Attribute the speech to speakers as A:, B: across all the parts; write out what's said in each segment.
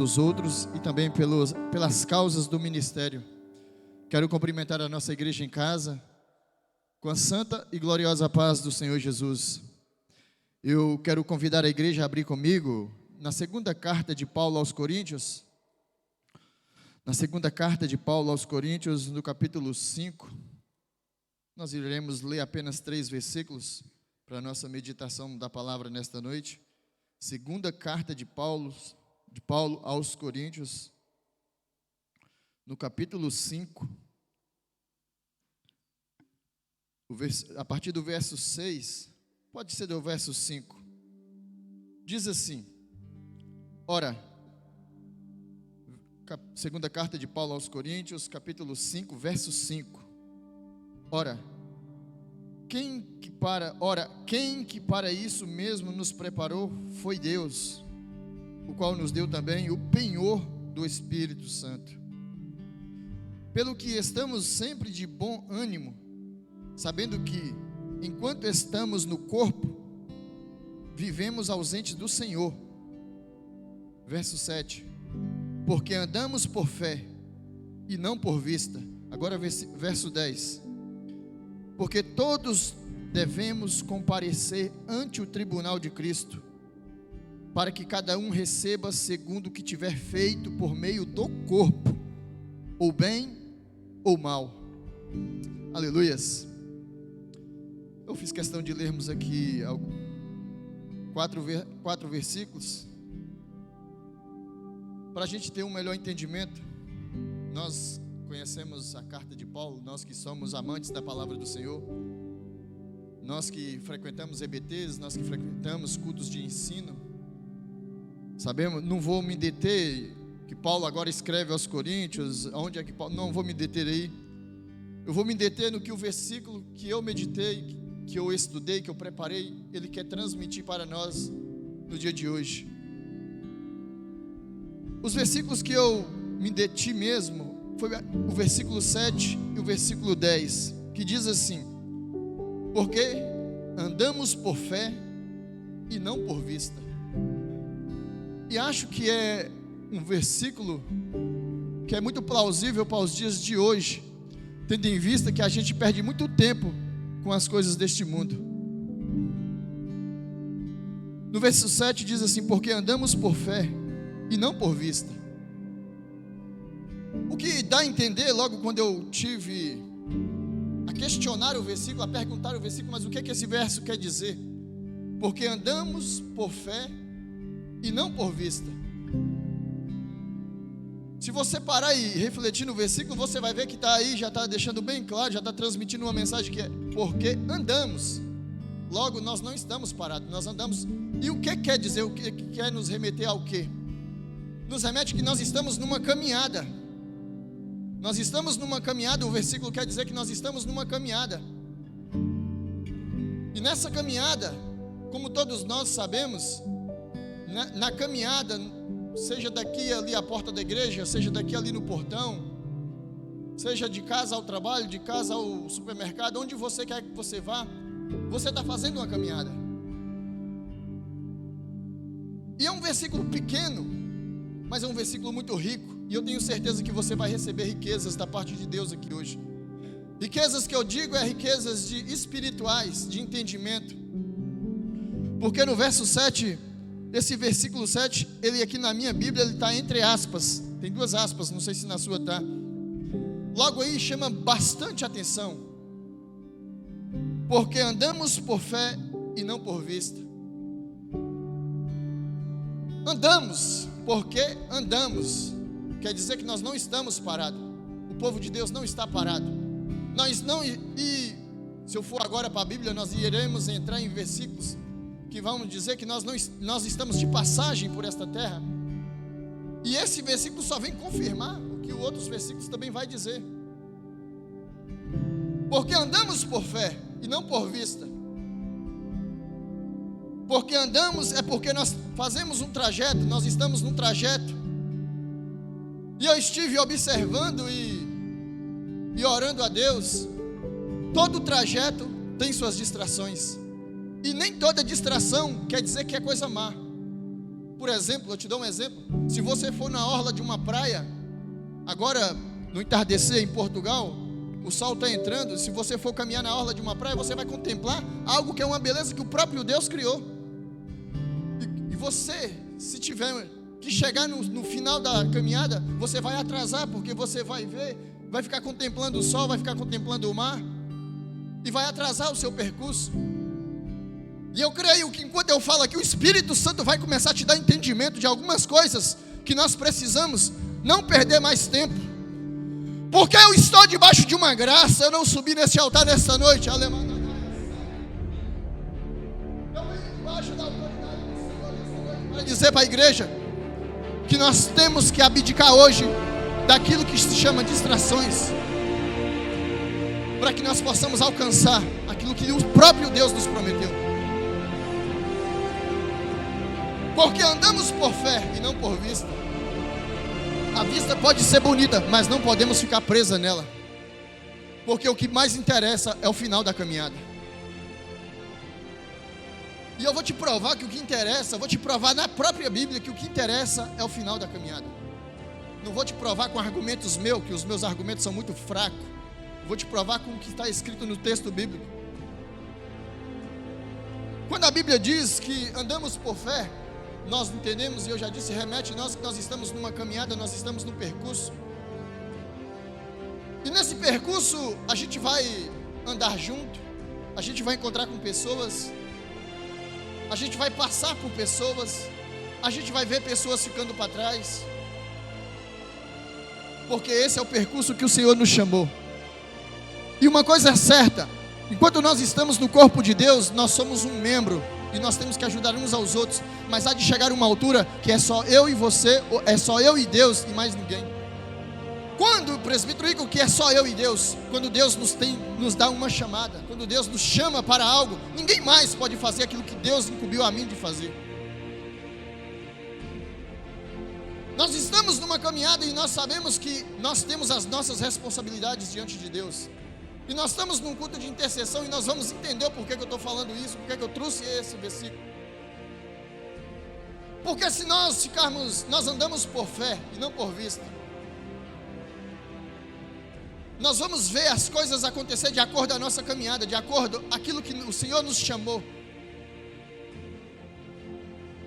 A: dos outros e também pelas causas do ministério. Quero cumprimentar a nossa igreja em casa com a santa e gloriosa paz do Senhor Jesus. Eu quero convidar a igreja a abrir comigo na segunda carta de Paulo aos Coríntios. Na segunda carta de Paulo aos Coríntios, no capítulo 5, nós iremos ler apenas 3 versículos para a nossa meditação da palavra nesta noite. Segunda carta de Paulo aos Coríntios, no capítulo 5, a partir do verso 6, pode ser do verso 5, diz assim: ora, segunda carta de Paulo aos Coríntios, capítulo 5, verso 5, ora, quem que para isso mesmo nos preparou foi Deus, o qual nos deu também o penhor do Espírito Santo. Pelo que estamos sempre de bom ânimo, sabendo que, enquanto estamos no corpo, vivemos ausentes do Senhor. Verso 7, porque andamos por fé e não por vista. Agora verso 10, porque todos devemos comparecer ante o tribunal de Cristo, para que cada um receba segundo o que tiver feito por meio do corpo, ou bem ou mal. Aleluias. Eu fiz questão de lermos aqui 4 versículos, para a gente ter um melhor entendimento. Nós conhecemos a carta de Paulo, nós que somos amantes da palavra do Senhor, nós que frequentamos EBTs, nós que frequentamos cultos de ensino, sabemos, não vou me deter, que Paulo agora escreve aos Coríntios, onde é que Paulo, não vou me deter aí, eu vou me deter no que o versículo que eu meditei, que eu estudei, que eu preparei, ele quer transmitir para nós no dia de hoje. Os versículos que eu me deti mesmo, foi o versículo 7 e o versículo 10, que diz assim: porque andamos por fé e não por vista. E acho que é um versículo que é muito plausível para os dias de hoje, tendo em vista que a gente perde muito tempo com as coisas deste mundo. No verso 7 diz assim: porque andamos por fé e não por vista. O que dá a entender, logo quando eu tive a questionar o versículo, a perguntar o versículo, mas o que é que esse verso quer dizer? Porque andamos por fé e não por vista. Se você parar e refletir no versículo, você vai ver que está aí, já está deixando bem claro, já está transmitindo uma mensagem que é: porque andamos. Logo, nós não estamos parados, nós andamos. E o que quer dizer? O que quer nos remeter ao quê? Nos remete que nós estamos numa caminhada. Nós estamos numa caminhada, o versículo quer dizer que nós estamos numa caminhada. E nessa caminhada, como todos nós sabemos, na caminhada, seja daqui ali à porta da igreja, seja daqui ali no portão, seja de casa ao trabalho, de casa ao supermercado, onde você quer que você vá, você está fazendo uma caminhada. E é um versículo pequeno, mas é um versículo muito rico, e eu tenho certeza que você vai receber riquezas da parte de Deus aqui hoje. Riquezas que eu digo é riquezas espirituais, de entendimento, porque no verso 7, esse versículo 7, ele aqui na minha Bíblia, ele está entre aspas, tem 2 aspas, não sei se na sua está. Logo aí chama bastante atenção, porque andamos por fé e não por vista. Andamos, porque andamos, quer dizer que nós não estamos parados, o povo de Deus não está parado, nós não, e se eu for agora para a Bíblia, nós iremos entrar em versículos que vamos dizer que nós estamos de passagem por esta terra, e esse versículo só vem confirmar o que os outros versículos também vai dizer, porque andamos por fé e não por vista. Porque andamos é porque nós fazemos um trajeto, nós estamos num trajeto, e eu estive observando e orando a Deus. Todo trajeto tem suas distrações, e nem toda distração quer dizer que é coisa má. Por exemplo, eu te dou um exemplo. Se você for na orla de uma praia, agora no entardecer em Portugal, o sol está entrando. Se você for caminhar na orla de uma praia, você vai contemplar algo que é uma beleza que o próprio Deus criou. E você, se tiver que chegar no final da caminhada, você vai atrasar, porque você vai ver, vai ficar contemplando o sol, vai ficar contemplando o mar, e vai atrasar o seu percurso. E eu creio que enquanto eu falo aqui, o Espírito Santo vai começar a te dar entendimento de algumas coisas que nós precisamos não perder mais tempo. Porque eu estou debaixo de uma graça. Eu não subi nesse altar nessa noite, alemão. Eu venho debaixo da autoridade do Senhor nessa noite para dizer para a igreja que nós temos que abdicar hoje daquilo que se chama distrações, para que nós possamos alcançar aquilo que o próprio Deus nos prometeu. Porque andamos por fé e não por vista. A vista pode ser bonita, mas não podemos ficar presa nela. Porque o que mais interessa é o final da caminhada. E eu vou te provar que o que interessa, eu vou te provar na própria Bíblia que o que interessa é o final da caminhada. Não vou te provar com argumentos meus, que os meus argumentos são muito fracos. Vou te provar com o que está escrito no texto bíblico. Quando a Bíblia diz que andamos por fé, nós entendemos, e eu já disse, remete nós que nós estamos numa caminhada, nós estamos num percurso. E nesse percurso a gente vai andar junto, a gente vai encontrar com pessoas, a gente vai passar por pessoas, a gente vai ver pessoas ficando para trás. Porque esse é o percurso que o Senhor nos chamou. E uma coisa é certa, enquanto nós estamos no corpo de Deus, nós somos um membro. E nós temos que ajudar uns aos outros. Mas há de chegar uma altura que é só eu e você, é só eu e Deus e mais ninguém. Quando, presbítero Igor, que é só eu e Deus, quando Deus nos dá uma chamada, quando Deus nos chama para algo, ninguém mais pode fazer aquilo que Deus incumbiu a mim de fazer. Nós estamos numa caminhada e nós sabemos que nós temos as nossas responsabilidades diante de Deus. E nós estamos num culto de intercessão e nós vamos entender o porquê que eu estou falando isso, porquê que eu trouxe esse versículo. Porque se nós andamos por fé e não por vista, nós vamos ver as coisas acontecer de acordo com a nossa caminhada, de acordo com aquilo que o Senhor nos chamou.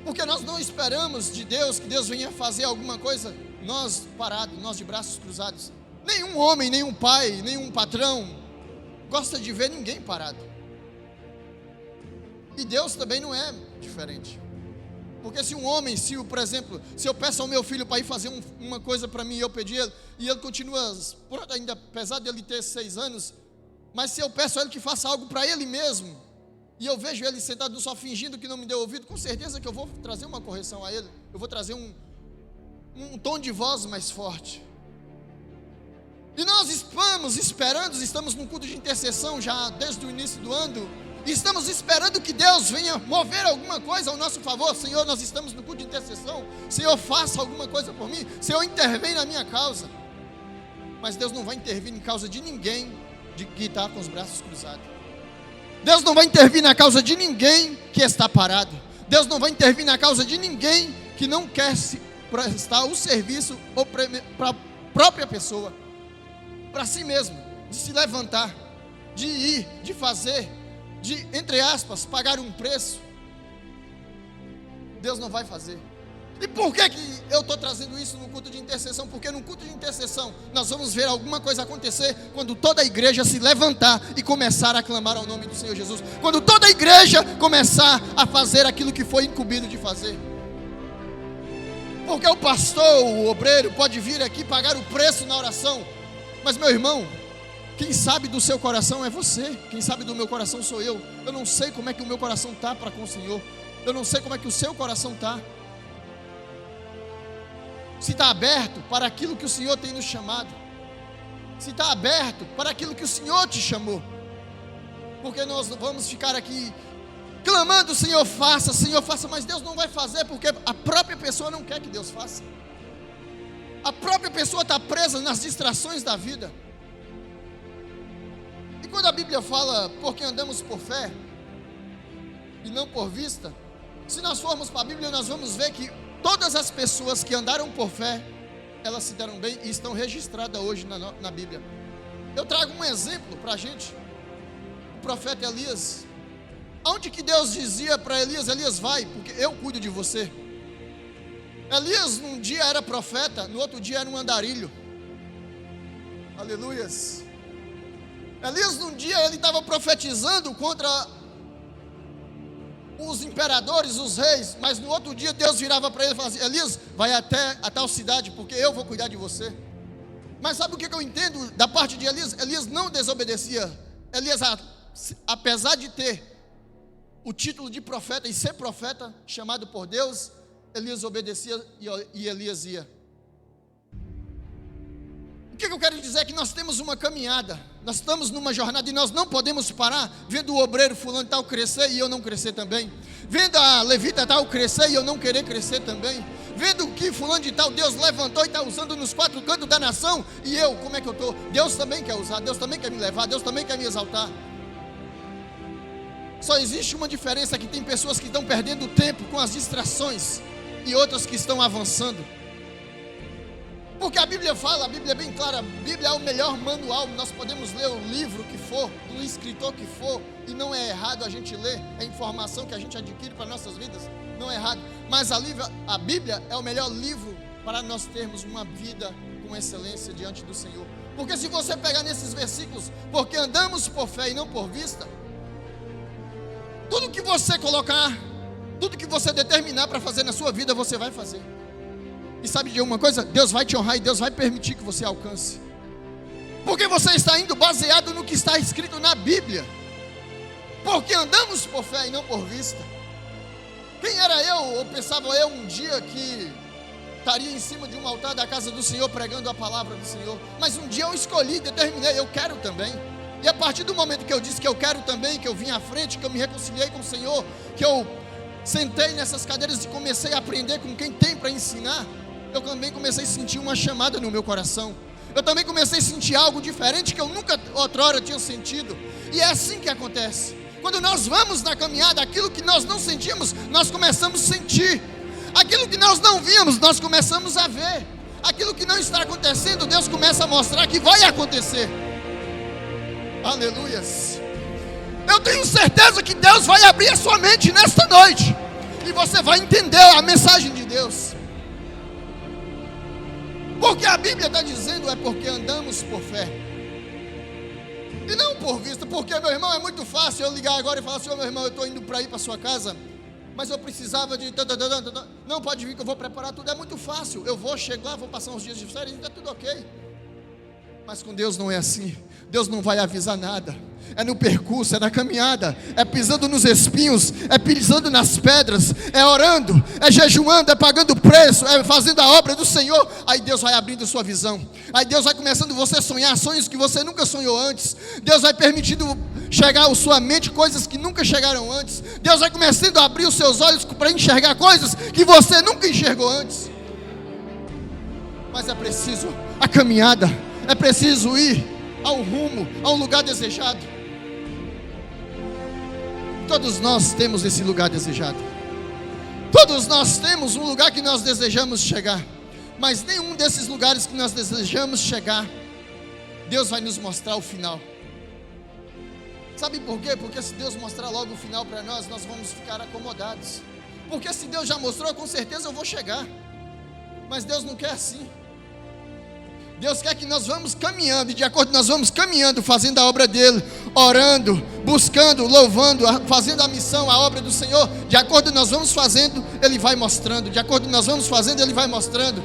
A: Porque nós não esperamos de Deus que Deus venha fazer alguma coisa, nós parados, nós de braços cruzados. Nenhum homem, nenhum pai, nenhum patrão gosta de ver ninguém parado. E Deus também não é diferente. Porque se um homem, por exemplo, se eu peço ao meu filho para ir fazer uma coisa para mim e eu pedi ele, e ele continua, ainda apesar de ele ter 6 anos, mas se eu peço a ele que faça algo para ele mesmo, e eu vejo ele sentado no sofá fingindo que não me deu ouvido, com certeza que eu vou trazer uma correção a ele, eu vou trazer um tom de voz mais forte. E nós estamos num culto de intercessão já desde o início do ano, e estamos esperando que Deus venha mover alguma coisa ao nosso favor. Senhor, nós estamos no culto de intercessão, Senhor, faça alguma coisa por mim, Senhor, intervém na minha causa. Mas Deus não vai intervir em causa de ninguém que está com os braços cruzados. Deus não vai intervir na causa de ninguém que está parado. Deus não vai intervir na causa de ninguém que não quer se prestar o serviço para a própria pessoa, para si mesmo, de se levantar, de ir, de fazer, de, entre aspas, pagar um preço. Deus não vai fazer. E por que eu estou trazendo isso no culto de intercessão? Porque no culto de intercessão nós vamos ver alguma coisa acontecer quando toda a igreja se levantar e começar a clamar ao nome do Senhor Jesus. Quando toda a igreja começar a fazer aquilo que foi incumbido de fazer. Porque o pastor, o obreiro, pode vir aqui pagar o preço na oração. Mas meu irmão, quem sabe do seu coração é você. Quem sabe do meu coração sou eu. Eu não sei como é que o meu coração está para com o Senhor. Eu não sei como é que o seu coração está. Se está aberto para aquilo que o Senhor tem nos chamado. Se está aberto para aquilo que o Senhor te chamou. Porque nós vamos ficar aqui clamando, Senhor faça, mas Deus não vai fazer, porque a própria pessoa não quer que Deus faça. A própria pessoa está presa nas distrações da vida. E quando a Bíblia fala, porque andamos por fé e não por vista, se nós formos para a Bíblia, nós vamos ver que Todas as pessoas que andaram por fé, elas se deram bem e estão registradas hoje na Bíblia. Eu trago um exemplo para a gente. O profeta Elias. Onde que Deus dizia para Elias: Elias, vai, porque eu cuido de você. Elias num dia era profeta, no outro dia era um andarilho. Aleluias. Elias num dia ele estava profetizando contra os imperadores, os reis, mas no outro dia Deus virava para ele e falava assim: Elias, vai até a tal cidade, porque eu vou cuidar de você. Mas sabe o que eu entendo da parte de Elias? Elias não desobedecia. Elias, apesar de ter o título de profeta e ser profeta, chamado por Deus, Elias obedecia e Elias ia. O que eu quero dizer é que nós temos uma caminhada, nós estamos numa jornada e nós não podemos parar, vendo o obreiro fulano tal crescer e eu não crescer também, vendo a levita tal crescer e eu não querer crescer também, vendo que fulano de tal Deus levantou e está usando nos 4 cantos da nação, e eu, como é que eu estou? Deus também quer usar, Deus também quer me levar, Deus também quer me exaltar. Só existe uma diferença, que tem pessoas que estão perdendo tempo com as distrações e outras que estão avançando. Porque a Bíblia fala, a Bíblia é bem clara, a Bíblia é o melhor manual. Nós podemos ler o livro que for, do escritor que for, e não é errado a gente ler, é informação que a gente adquire para nossas vidas, não é errado. Mas a Bíblia é o melhor livro para nós termos uma vida com excelência diante do Senhor. Porque se você pegar nesses versículos, porque andamos por fé e não por vista, tudo que você colocar, tudo que você determinar para fazer na sua vida, você vai fazer. E sabe de uma coisa? Deus vai te honrar e Deus vai permitir que você alcance. Porque você está indo baseado no que está escrito na Bíblia. Porque andamos por fé e não por vista. Quem era eu, ou pensava eu um dia que estaria em cima de um altar da casa do Senhor pregando a palavra do Senhor? Mas um dia eu escolhi, determinei, eu quero também. E a partir do momento que eu disse que eu quero também, que eu vim à frente, que eu me reconciliei com o Senhor, que eu sentei nessas cadeiras e comecei a aprender com quem tem para ensinar, eu também comecei a sentir uma chamada no meu coração. Eu também comecei a sentir algo diferente que eu nunca outrora tinha sentido. E é assim que acontece. Quando nós vamos na caminhada, aquilo que nós não sentimos, nós começamos a sentir. Aquilo que nós não víamos, nós começamos a ver. Aquilo que não está acontecendo, Deus começa a mostrar que vai acontecer. Aleluias. Eu tenho certeza que Deus vai abrir a sua mente nesta noite, e você vai entender a mensagem de Deus. Porque a Bíblia está dizendo é porque andamos por fé e não por vista. Porque, meu irmão, é muito fácil eu ligar agora e falar assim: meu irmão, eu estou indo para ir para sua casa, mas eu precisava de... Não, pode vir que eu vou preparar tudo. É muito fácil, eu vou chegar, vou passar uns dias de férias e está tudo ok. Mas com Deus não é assim. Deus não vai avisar nada. É no percurso, é na caminhada, é pisando nos espinhos, é pisando nas pedras, é orando, é jejuando, é pagando preço, é fazendo a obra do Senhor. Aí Deus vai abrindo sua visão. Aí Deus vai começando você a sonhar sonhos que você nunca sonhou antes. Deus vai permitindo chegar à sua mente coisas que nunca chegaram antes. Deus vai começando a abrir os seus olhos para enxergar coisas que você nunca enxergou antes. Mas é preciso a caminhada, é preciso ir ao rumo, ao lugar desejado. Todos nós temos esse lugar desejado. Todos nós temos um lugar que nós desejamos chegar. Mas nenhum desses lugares que nós desejamos chegar, Deus vai nos mostrar o final. Sabe por quê? Porque se Deus mostrar logo o final para nós, nós vamos ficar acomodados. Porque se Deus já mostrou, com certeza eu vou chegar. Mas Deus não quer assim. Deus quer que nós vamos caminhando, e de acordo nós vamos caminhando, fazendo a obra dele, orando, buscando, louvando, fazendo a missão, a obra do Senhor. De acordo nós vamos fazendo, ele vai mostrando. De acordo nós vamos fazendo, ele vai mostrando.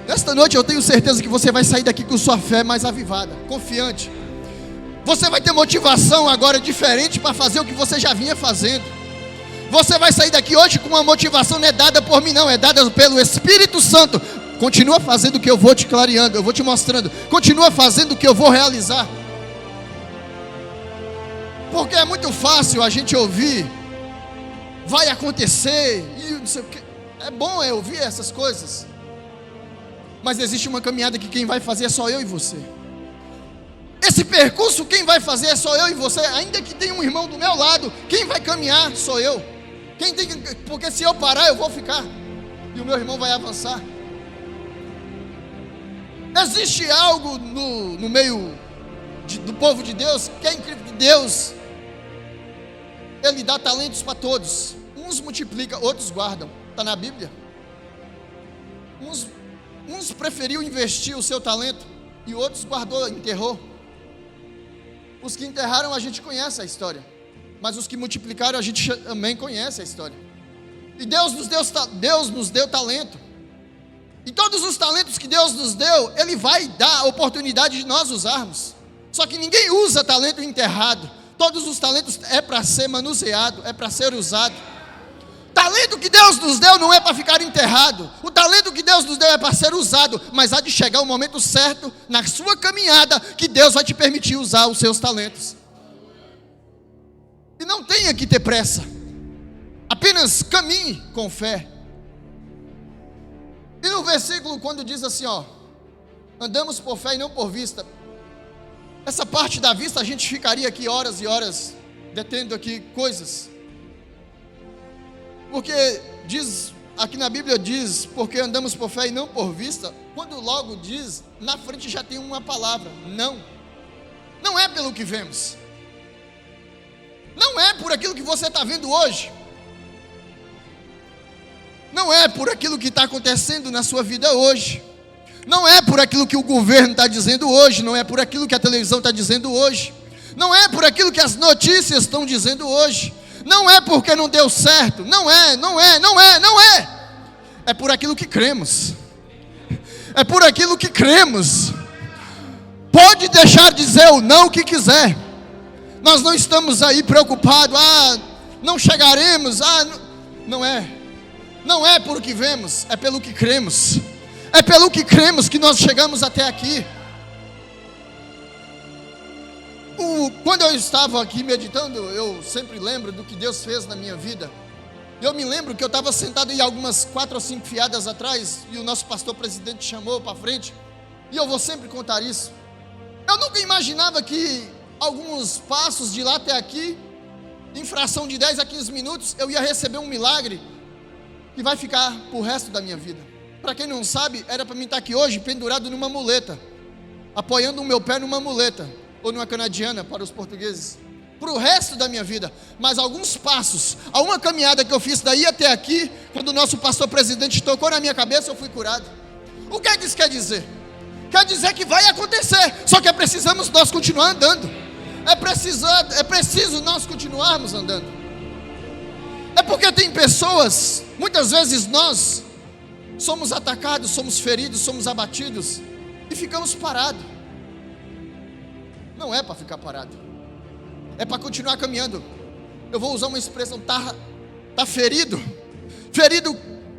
A: Nesta noite eu tenho certeza que você vai sair daqui com sua fé mais avivada, confiante. Você vai ter motivação agora diferente para fazer o que você já vinha fazendo. Você vai sair daqui hoje com uma motivação, não é dada por mim não, é dada pelo Espírito Santo. Continua fazendo o que eu vou te clareando, eu vou te mostrando. Continua fazendo o que eu vou realizar. Porque é muito fácil a gente ouvir, vai acontecer, e não sei o que. É bom ouvir essas coisas. Mas existe uma caminhada que quem vai fazer é só eu e você. Esse percurso quem vai fazer é só eu e você. Ainda que tenha um irmão do meu lado, quem vai caminhar sou eu. Porque se eu parar, eu vou ficar, e o meu irmão vai avançar. Existe algo no meio do povo de Deus que é incrível, que Deus, Ele dá talentos para todos. Uns multiplicam, outros guardam. Está na Bíblia. Uns preferiu investir o seu talento e outros guardou, enterrou. Os que enterraram a gente conhece a história, mas os que multiplicaram a gente também conhece a história. E Deus nos deu talento. E todos os talentos que Deus nos deu, Ele vai dar a oportunidade de nós usarmos. Só que ninguém usa talento enterrado. Todos os talentos é para ser manuseado, é para ser usado. Talento que Deus nos deu não é para ficar enterrado. O talento que Deus nos deu é para ser usado. Mas há de chegar o momento certo na sua caminhada que Deus vai te permitir usar os seus talentos. E não tenha que ter pressa. Apenas caminhe com fé. E no versículo quando diz assim, andamos por fé e não por vista. Essa parte da vista a gente ficaria aqui horas e horas detendo aqui coisas. Porque aqui na Bíblia diz, porque andamos por fé e não por vista. Quando logo diz, na frente já tem uma palavra, não. Não é pelo que vemos. Não é por aquilo que você está vendo hoje. Não é por aquilo que está acontecendo na sua vida hoje. Não é por aquilo que o governo está dizendo hoje. Não é por aquilo que a televisão está dizendo hoje. Não é por aquilo que as notícias estão dizendo hoje. Não é porque não deu certo. Não é. É por aquilo que cremos. É por aquilo que cremos. Pode deixar dizer o não que quiser. Nós não estamos aí preocupados. Não chegaremos. Não é. Não é por que vemos, é pelo que cremos. É pelo que cremos que nós chegamos até aqui. Quando eu estava aqui meditando, eu sempre lembro do que Deus fez na minha vida. Eu me lembro que eu estava sentado aí algumas 4 ou 5 fiadas atrás, e o nosso pastor presidente chamou para frente, e eu vou sempre contar isso. Eu nunca imaginava que alguns passos de lá até aqui, em fração de 10 a 15 minutos, eu ia receber um milagre que vai ficar pro resto da minha vida. Para quem não sabe, era para mim estar aqui hoje pendurado numa muleta, apoiando o meu pé numa muleta, ou numa canadiana para os portugueses, para o resto da minha vida. Mas alguns passos, a uma caminhada que eu fiz daí até aqui, quando o nosso pastor presidente tocou na minha cabeça, eu fui curado. O que é que isso quer dizer? Quer dizer que vai acontecer, só que precisamos nós continuar andando. É preciso nós continuarmos andando. É porque tem pessoas, muitas vezes nós somos atacados, somos feridos, somos abatidos e ficamos parados. Não é para ficar parado, é para continuar caminhando. Eu vou usar uma expressão, tá ferido,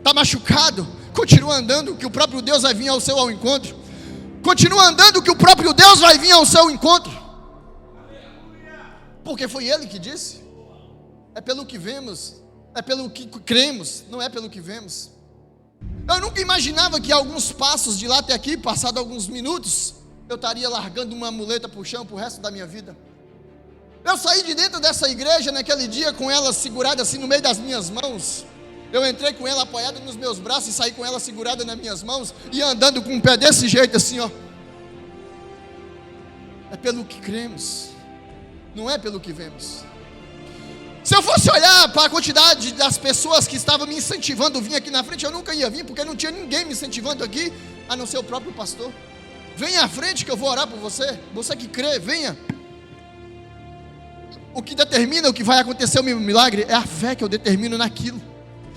A: tá machucado, continua andando que o próprio Deus vai vir ao seu encontro. Continua andando que o próprio Deus vai vir ao seu encontro. Porque foi Ele que disse. É pelo que vemos, é pelo que cremos, não é pelo que vemos. Eu nunca imaginava que alguns passos de lá até aqui, passado alguns minutos, eu estaria largando uma muleta para o chão para o resto da minha vida. Eu saí de dentro dessa igreja naquele dia com ela segurada assim no meio das minhas mãos. Eu entrei com ela apoiada nos meus braços e saí com ela segurada nas minhas mãos e andando com o pé desse jeito assim, É pelo que cremos, não é pelo que vemos. Se eu fosse olhar para a quantidade das pessoas que estavam me incentivando a vir aqui na frente, eu nunca ia vir, porque não tinha ninguém me incentivando aqui, a não ser o próprio pastor. Venha à frente que eu vou orar por você. Você que crê, venha. O que determina o que vai acontecer o meu milagre é a fé que eu determino naquilo.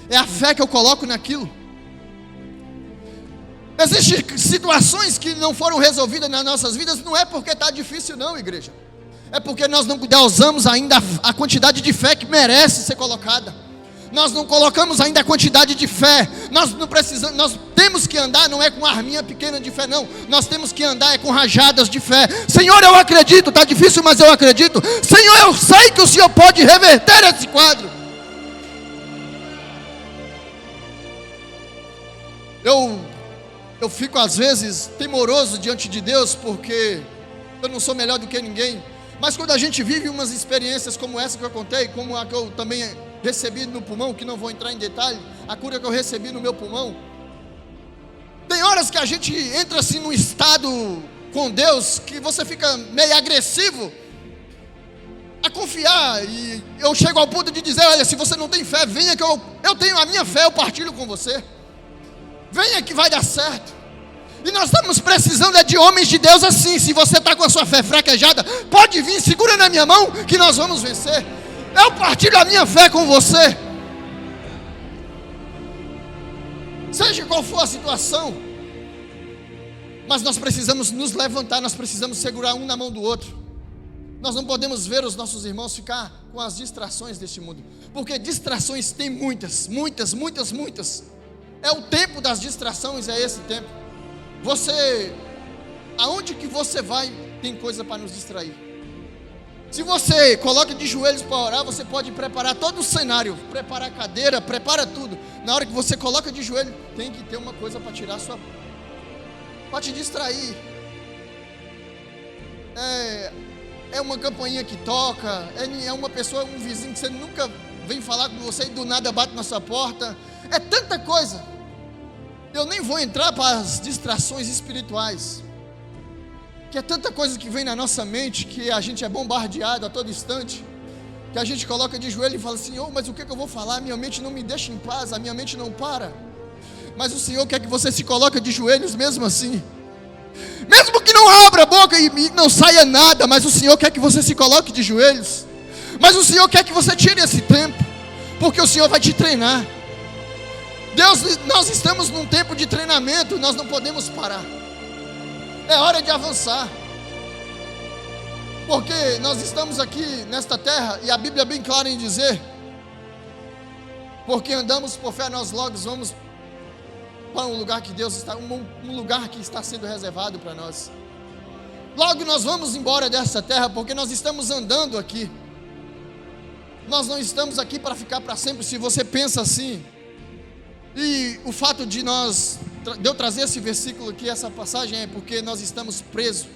A: É a fé que eu coloco naquilo. Existem situações que não foram resolvidas nas nossas vidas, não é porque está difícil não, igreja. É porque nós não usamos ainda a quantidade de fé que merece ser colocada. Nós não colocamos ainda a quantidade de fé. Nós não precisamos, nós temos que andar não é com arminha pequena de fé não. Nós temos que andar com rajadas de fé. Senhor, eu acredito, está difícil, mas eu acredito. Senhor, eu sei que o Senhor pode reverter esse quadro. Eu fico às vezes temoroso diante de Deus, porque eu não sou melhor do que ninguém. Mas quando a gente vive umas experiências como essa que eu contei, como a que eu também recebi no pulmão, que não vou entrar em detalhe, a cura que eu recebi no meu pulmão. Tem horas que a gente entra assim num estado com Deus, que você fica meio agressivo a confiar, e eu chego ao ponto de dizer: olha, se você não tem fé, venha que eu tenho a minha fé, eu partilho com você, venha que vai dar certo. E nós estamos precisando de homens de Deus assim. Se você está com a sua fé fraquejada, pode vir, segura na minha mão que nós vamos vencer. Eu partilho a minha fé com você. Seja qual for a situação, mas nós precisamos nos levantar, nós precisamos segurar um na mão do outro. Nós não podemos ver os nossos irmãos ficar com as distrações deste mundo, porque distrações tem muitas. É o tempo das distrações, é esse tempo. Aonde que você vai, tem coisa para nos distrair. Se você coloca de joelhos para orar, você pode preparar todo o cenário, preparar a cadeira, prepara tudo. Na hora que você coloca de joelho, tem que ter uma coisa para tirar para te distrair. É uma campainha que toca, é uma pessoa, um vizinho que você nunca vem falar com você e do nada bate na sua porta. É tanta coisa. Eu nem vou entrar para as distrações espirituais, que é tanta coisa que vem na nossa mente, que a gente é bombardeado a todo instante, que a gente coloca de joelho e fala assim: oh, mas o que eu vou falar? Minha mente não me deixa em paz, a minha mente não para. Mas o Senhor quer que você se coloque de joelhos mesmo assim, mesmo que não abra a boca e não saia nada, mas o Senhor quer que você se coloque de joelhos. Mas o Senhor quer que você tire esse tempo, porque o Senhor vai te treinar. Nós estamos num tempo de treinamento, nós não podemos parar. É hora de avançar, porque nós estamos aqui nesta terra, e a Bíblia é bem clara em dizer: porque andamos por fé, nós logo vamos para um lugar que Deus está, um lugar que está sendo reservado para nós. Logo nós vamos embora dessa terra, porque nós estamos andando aqui. Nós não estamos aqui para ficar para sempre. Se você pensa assim, e o fato de eu trazer esse versículo aqui, essa passagem, é porque nós estamos presos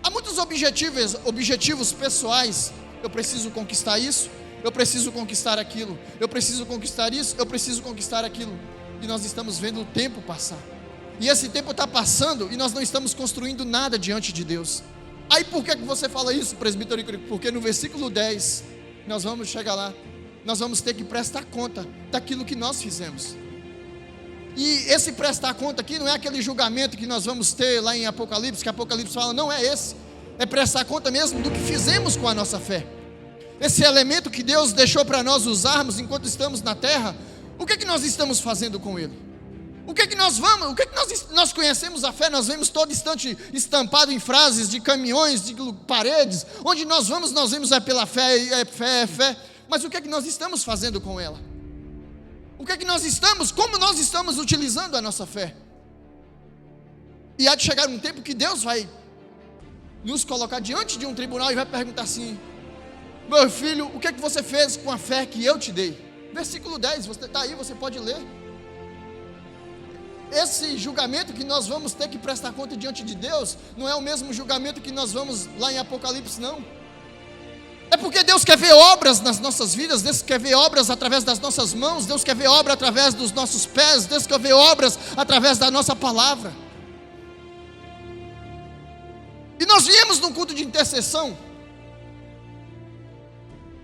A: há muitos objetivos pessoais. Eu preciso conquistar isso, eu preciso conquistar aquilo, eu preciso conquistar isso, eu preciso conquistar aquilo. E nós estamos vendo o tempo passar, e esse tempo está passando, e nós não estamos construindo nada diante de Deus. Aí por que você fala isso, presbítero? Porque no versículo 10, nós vamos chegar lá, nós vamos ter que prestar conta daquilo que nós fizemos. E esse prestar conta aqui não é aquele julgamento que nós vamos ter lá em Apocalipse, que Apocalipse fala, não é esse. É prestar conta mesmo do que fizemos com a nossa fé. Esse elemento que Deus deixou para nós usarmos enquanto estamos na terra, o que nós estamos fazendo com ele? O que nós conhecemos a fé? Nós vemos todo instante estampado em frases de caminhões, de paredes. Onde nós vemos é pela fé, é fé. Mas o que nós estamos fazendo com ela? Como nós estamos utilizando a nossa fé? E há de chegar um tempo que Deus vai nos colocar diante de um tribunal e vai perguntar assim: meu filho, o que você fez com a fé que eu te dei? Versículo 10, você está aí, você pode ler. Esse julgamento que nós vamos ter que prestar conta diante de Deus, não é o mesmo julgamento que nós vamos lá em Apocalipse, não. É porque Deus quer ver obras nas nossas vidas, Deus quer ver obras através das nossas mãos, Deus quer ver obra através dos nossos pés, Deus quer ver obras através da nossa palavra. E nós viemos num culto de intercessão,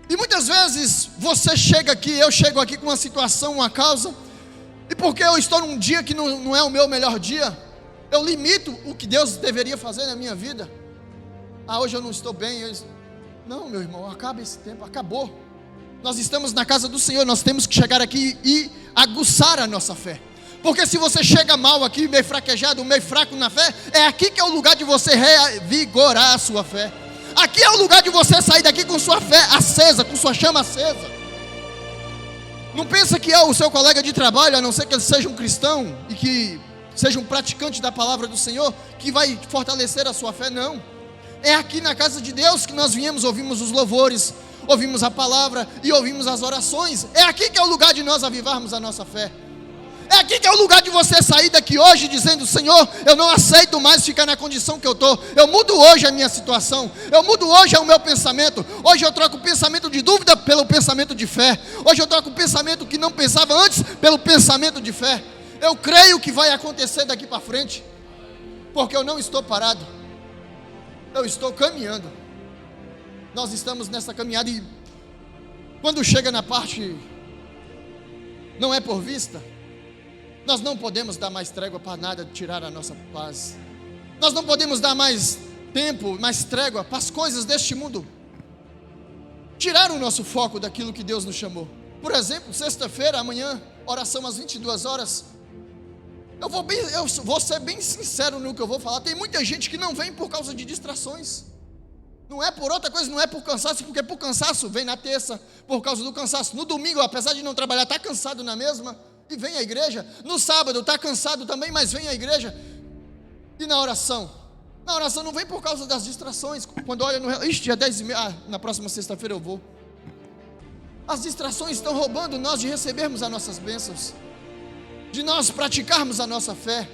A: e muitas vezes você chega aqui, eu chego aqui com uma situação, uma causa, e porque eu estou num dia que não é o meu melhor dia, eu limito o que Deus deveria fazer na minha vida. Hoje eu não estou bem. Não, meu irmão, acaba esse tempo, acabou. Nós estamos na casa do Senhor, nós temos que chegar aqui e aguçar a nossa fé. Porque se você chega mal aqui, meio fraquejado, meio fraco na fé, é aqui que é o lugar de você revigorar a sua fé. Aqui é o lugar de você sair daqui com sua fé acesa, com sua chama acesa. Não pensa que é o seu colega de trabalho, a não ser que ele seja um cristão e que seja um praticante da palavra do Senhor, que vai fortalecer a sua fé, não. É aqui na casa de Deus que nós viemos, ouvimos os louvores, ouvimos a palavra e ouvimos as orações. É aqui que é o lugar de nós avivarmos a nossa fé. É aqui que é o lugar de você sair daqui hoje dizendo: Senhor, eu não aceito mais ficar na condição que eu estou. Eu mudo hoje a minha situação. Eu mudo hoje o meu pensamento. Hoje eu troco o pensamento de dúvida pelo pensamento de fé. Hoje eu troco o pensamento que não pensava antes pelo pensamento de fé. Eu creio que vai acontecer daqui para frente, porque eu não estou parado. Eu estou caminhando. Nós estamos nessa caminhada e quando chega na parte não é por vista, nós não podemos dar mais trégua para nada tirar a nossa paz. Nós não podemos dar mais tempo, mais trégua para as coisas deste mundo tirar o nosso foco daquilo que Deus nos chamou. Por exemplo, sexta-feira, amanhã, oração às 22 horas. Eu vou ser bem sincero no que eu vou falar. Tem muita gente que não vem por causa de distrações. Não é por outra coisa, não é por cansaço, porque por cansaço vem na terça, por causa do cansaço. No domingo, apesar de não trabalhar, está cansado na mesma e vem à igreja. No sábado está cansado também, mas vem à igreja. E na oração? Na oração não vem por causa das distrações. Quando olha no relógio, dia 10h30, na próxima sexta-feira eu vou. As distrações estão roubando nós de recebermos as nossas bênçãos, de nós praticarmos a nossa fé.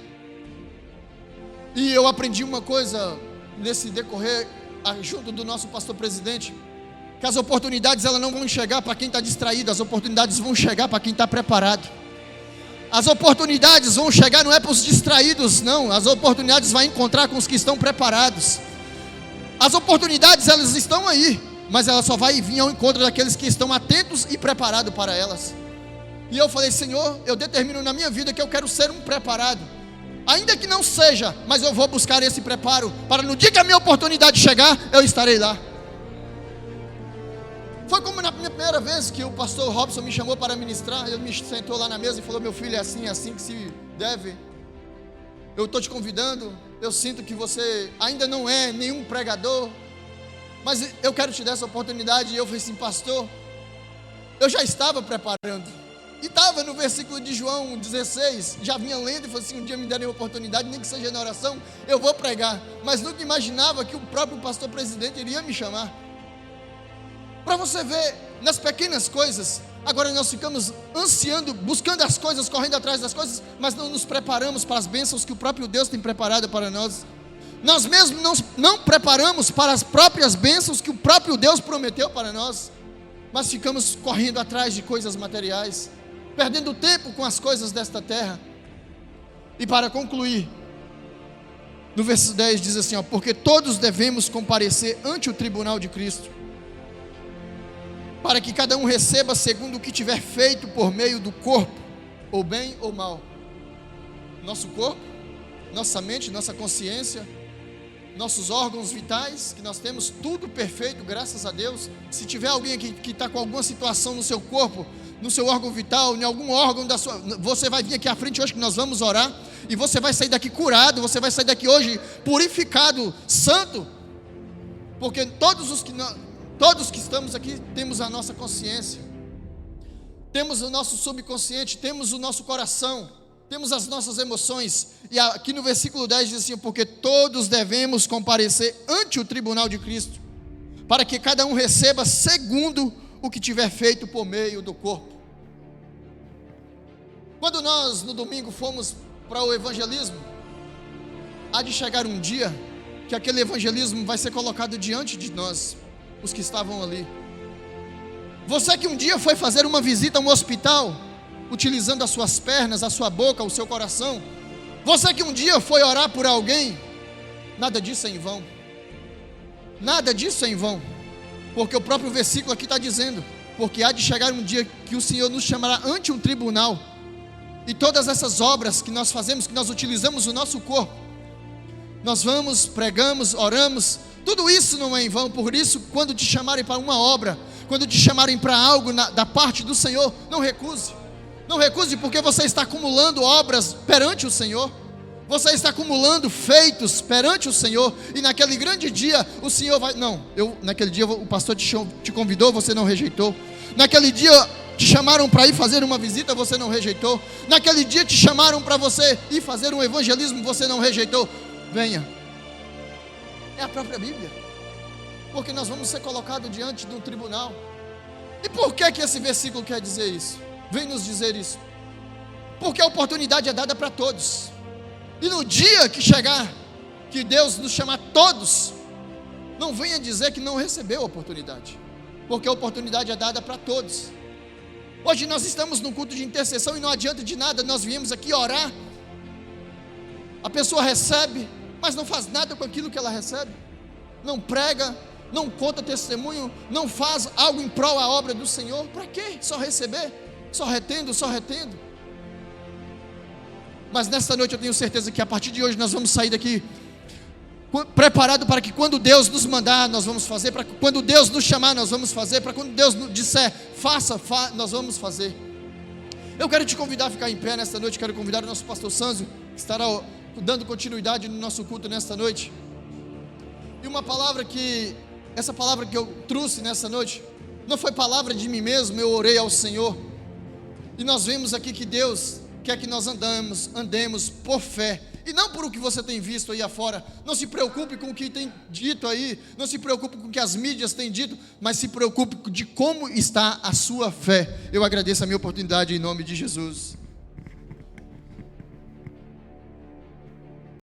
A: E eu aprendi uma coisa nesse decorrer, junto do nosso pastor presidente, que as oportunidades elas não vão chegar para quem está distraído, as oportunidades vão chegar para quem está preparado. As oportunidades vão chegar, não é para os distraídos, não. As oportunidades vai encontrar com os que estão preparados. As oportunidades elas estão aí, mas ela só vai vir ao encontro daqueles que estão atentos e preparados para elas. E eu falei: Senhor, eu determino na minha vida que eu quero ser um preparado, ainda que não seja, mas eu vou buscar esse preparo, para no dia que a minha oportunidade chegar, eu estarei lá. Foi como na primeira vez que o pastor Robson me chamou para ministrar. Ele me sentou lá na mesa e falou: meu filho, é assim que se deve. Eu estou te convidando. Eu sinto que você ainda não é nenhum pregador, mas eu quero te dar essa oportunidade. E eu falei assim: pastor, eu já estava preparando. E estava no versículo de João 16, já vinha lendo e falou assim: um dia me derem a oportunidade, nem que seja na oração, eu vou pregar. Mas nunca imaginava que o próprio pastor presidente iria me chamar. Para você ver, nas pequenas coisas, agora nós ficamos ansiando, buscando as coisas, correndo atrás das coisas, mas não nos preparamos para as bênçãos que o próprio Deus tem preparado para nós. Nós mesmos não preparamos para as próprias bênçãos que o próprio Deus prometeu para nós, mas ficamos correndo atrás de coisas materiais, perdendo tempo com as coisas desta terra. E para concluir, no verso 10 diz assim: porque todos devemos comparecer ante o tribunal de Cristo, para que cada um receba segundo o que tiver feito por meio do corpo, ou bem ou mal. Nosso corpo, nossa mente, nossa consciência, nossos órgãos vitais, que nós temos tudo perfeito, graças a Deus. Se tiver alguém aqui que está com alguma situação no seu corpo, no seu órgão vital, em algum órgão da sua, você vai vir aqui à frente hoje que nós vamos orar, e você vai sair daqui curado, você vai sair daqui hoje purificado, santo, porque todos que estamos aqui temos a nossa consciência, temos o nosso subconsciente, temos o nosso coração, temos as nossas emoções. E aqui no versículo 10 diz assim: porque todos devemos comparecer ante o tribunal de Cristo, para que cada um receba segundo o que tiver feito por meio do corpo. Quando nós no domingo fomos para o evangelismo, há de chegar um dia que aquele evangelismo vai ser colocado diante de nós, os que estavam ali. Você que um dia foi fazer uma visita a um hospital, utilizando as suas pernas, a sua boca, o seu coração. Você que um dia foi orar por alguém, nada disso é em vão. Nada disso é em vão, porque o próprio versículo aqui está dizendo: porque há de chegar um dia que o Senhor nos chamará ante um tribunal, e todas essas obras que nós fazemos, que nós utilizamos o nosso corpo, nós vamos, pregamos, oramos, tudo isso não é em vão. Por isso, quando te chamarem para uma obra, quando te chamarem para algo da parte do Senhor, não recuse. Não recuse, porque você está acumulando obras perante o Senhor, você está acumulando feitos perante o Senhor, e naquele grande dia o Senhor vai... naquele dia o pastor te convidou, você não rejeitou. Naquele dia te chamaram para ir fazer uma visita, você não rejeitou. Naquele dia te chamaram para você ir fazer um evangelismo, você não rejeitou. Venha. É a própria Bíblia, porque nós vamos ser colocados diante de um tribunal. E por que esse versículo quer dizer isso? Vem nos dizer isso. porque a oportunidade é dada para todos. E no dia que chegar, que Deus nos chamar todos, não venha dizer que não recebeu a oportunidade, porque a oportunidade é dada para todos. Hoje nós estamos num culto de intercessão e não adianta de nada, nós viemos aqui orar, a pessoa recebe, mas não faz nada com aquilo que ela recebe, não prega, não conta testemunho, não faz algo em prol da obra do Senhor. Para quê? Só receber, só retendo. Mas nesta noite eu tenho certeza que a partir de hoje nós vamos sair daqui preparado para que quando Deus nos mandar, nós vamos fazer, para que quando Deus nos chamar, nós vamos fazer, para quando Deus nos disser, faça, nós vamos fazer. Eu quero te convidar a ficar em pé nesta noite, quero convidar o nosso pastor Sanzio, que estará dando continuidade no nosso culto nesta noite. E essa palavra que eu trouxe nessa noite, não foi palavra de mim mesmo, eu orei ao Senhor, e nós vemos aqui que Deus quer que nós andemos por fé, e não por o que você tem visto aí afora. Não se preocupe com o que tem dito aí, não se preocupe com o que as mídias têm dito, mas se preocupe de como está a sua fé. Eu agradeço a minha oportunidade em nome de Jesus.